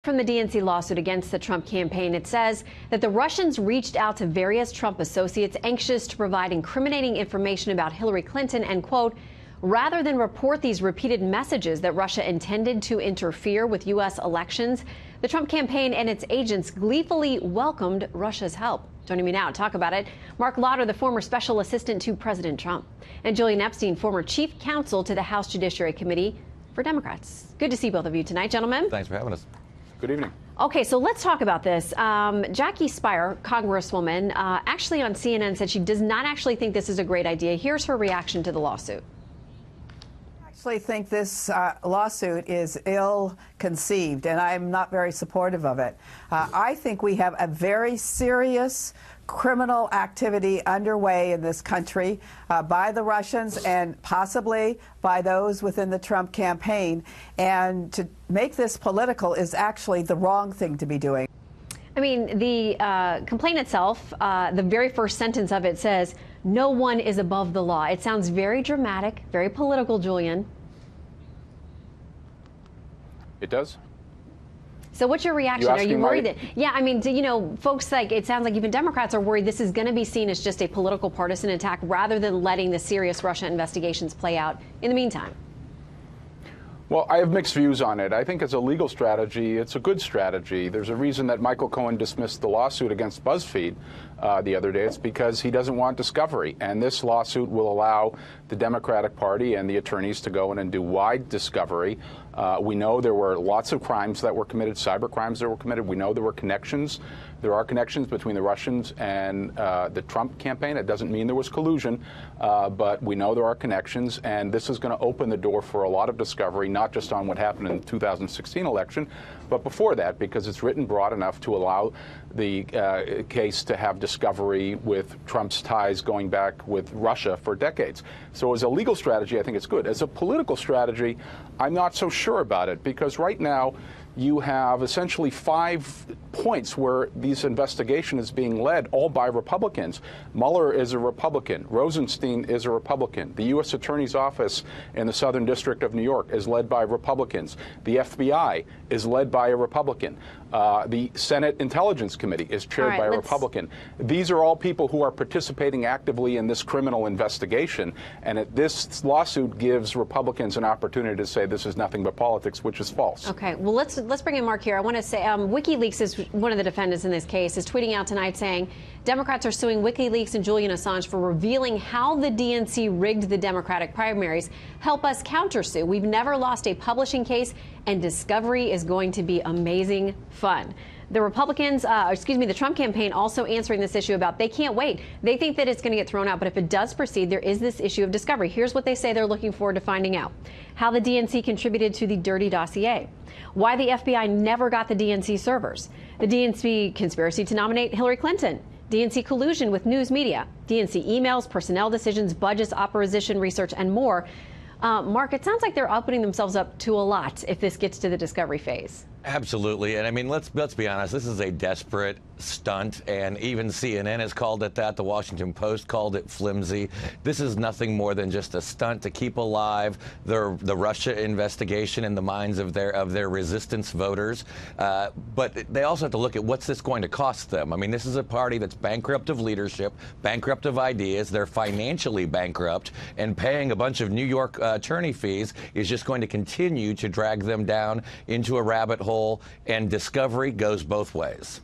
From the DNC lawsuit against the Trump campaign, it says that the Russians reached out to various Trump associates anxious to provide incriminating information about Hillary Clinton and, quote, rather than report these repeated messages that Russia intended to interfere with U.S. elections, the Trump campaign and its agents gleefully welcomed Russia's help. Joining me now to talk about it, Marc Lotter, the former special assistant to President Trump, and Julian Epstein, former chief counsel to the House Judiciary Committee for Democrats. Good to see both of you tonight, gentlemen. Thanks for having us. Good evening. Okay, so let's talk about this. Jackie Speier, Congresswoman, actually on CNN said she does not actually think this is a great idea. Here's her reaction to the lawsuit. I actually think this lawsuit is ill-conceived, and I'm not very supportive of it. I think we have a very serious criminal activity underway in this country by the Russians and possibly by those within the Trump campaign. And to make this political is actually the wrong thing to be doing. I mean, the complaint itself, the very first sentence of it says, no one is above the law. It sounds very dramatic, very political, Julian. It does. So what's your reaction? Are you worried that, yeah, I mean, you know, folks, like, it sounds like even Democrats are worried this is going to be seen as just a political partisan attack rather than letting the serious Russia investigations play out in the meantime. Well, I have mixed views on it. I think as a legal strategy, it's a good strategy. There's a reason that Michael Cohen dismissed the lawsuit against BuzzFeed the other day. It's because he doesn't want discovery. And this lawsuit will allow the Democratic Party and the attorneys to go in and do wide discovery. We know there were lots of crimes that were committed, cyber crimes that were committed. We know there were connections. There are connections between the Russians and the Trump campaign. It doesn't mean there was collusion, but we know there are connections. And this is going to open the door for a lot of discovery, not just on what happened in the 2016 election, but before that, because it's written broad enough to allow the case to have discovery with Trump's ties going back with Russia for decades. So as a legal strategy, I think it's good. As a political strategy, I'm not so sure about it, because right now you have essentially 5 points where this investigation is being led all by Republicans. Mueller is a Republican. Rosenstein is a Republican. The U.S. Attorney's Office in the Southern District of New York is led by Republicans. The FBI is led by a Republican. The Senate Intelligence Committee is chaired by a Republican. These are all people who are participating actively in this criminal investigation. And this lawsuit gives Republicans an opportunity to say this is nothing but politics, which is false. Okay, well, let's bring in Mark here. I want to say WikiLeaks is one of the defendants in this case, is tweeting out tonight saying Democrats are suing WikiLeaks and Julian Assange for revealing how the DNC rigged the Democratic primaries. Help us countersue. We've never lost a publishing case, and discovery is going to be amazing fun. The Republicans, the Trump campaign also answering this issue about they can't wait. They think that it's going to get thrown out, but if it does proceed, there is this issue of discovery. Here's what they say they're looking forward to finding out. How the DNC contributed to the dirty dossier. Why the FBI never got the DNC servers. The DNC conspiracy to nominate Hillary Clinton. DNC collusion with news media. DNC emails, personnel decisions, budgets, opposition research, and more. Mark, it sounds like they're opening themselves up to a lot if this gets to the discovery phase. Absolutely. And I mean, let's be honest, this is a desperate stunt, and even CNN has called it that. The Washington Post called it flimsy. This is nothing more than just a stunt to keep alive the Russia investigation in the minds of their resistance voters. But they also have to look at what's this going to cost them. I mean, this is a party that's bankrupt of leadership, bankrupt of ideas. They're financially bankrupt, and paying a bunch of New York attorney fees is just going to continue to drag them down into a rabbit hole. And discovery goes both ways.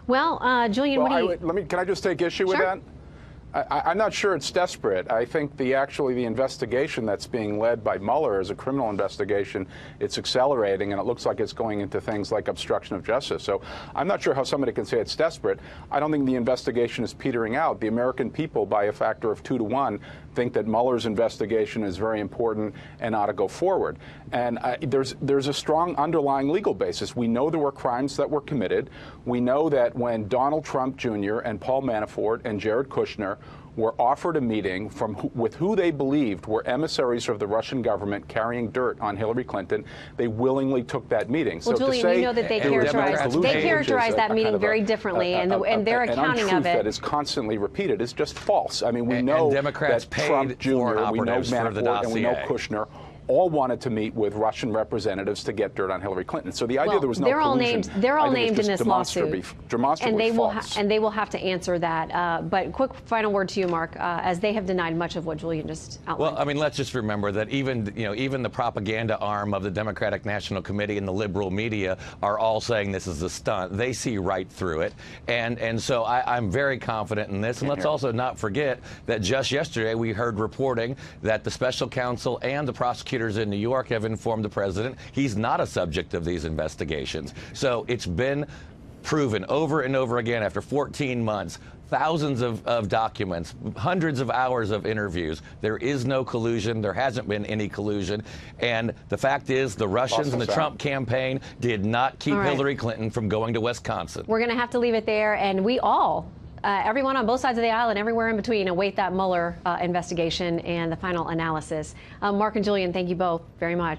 Well, Julian, what do you... Can I just take issue with that? I'm not sure it's desperate. I think the investigation that's being led by Mueller is a criminal investigation. It's accelerating, and it looks like it's going into things like obstruction of justice. So I'm not sure how somebody can say it's desperate. I don't think the investigation is petering out. The American people, by a factor of 2 to 1, think that Mueller's investigation is very important and ought to go forward. And there's a strong underlying legal basis. We know there were crimes that were committed. We know that when Donald Trump Jr. and Paul Manafort and Jared Kushner were offered a meeting with who they believed were emissaries of the Russian government carrying dirt on Hillary Clinton, they willingly took that meeting. Well, so Julian, to say, you know that they characterized that meeting very differently, and their accounting of it that is constantly repeated is just false. I mean, we know Democrats that Trump Jr., we know Manafort, and we know Kushner all wanted to meet with Russian representatives to get dirt on Hillary Clinton. So the idea there was no collusion, they're all I think named in this lawsuit, demonstrably and they will have to answer that. But quick final word to you, Mark, as they have denied much of what Julian just outlined. Well, I mean, let's just remember that even the propaganda arm of the Democratic National Committee and the liberal media are all saying this is a stunt. They see right through it, and so I'm very confident in this. And let's also not forget that just yesterday we heard reporting that the special counsel and the prosecutors in New York have informed the president he's not a subject of these investigations. So it's been proven over and over again after 14 months, thousands of documents, hundreds of hours of interviews. There is no collusion. There hasn't been any collusion. And the fact is the Russians and the Trump campaign did not keep Hillary Clinton from going to Wisconsin. We're going to have to leave it there. And we all, everyone on both sides of the aisle and everywhere in between, await that Mueller investigation and the final analysis. Mark and Julian, thank you both very much.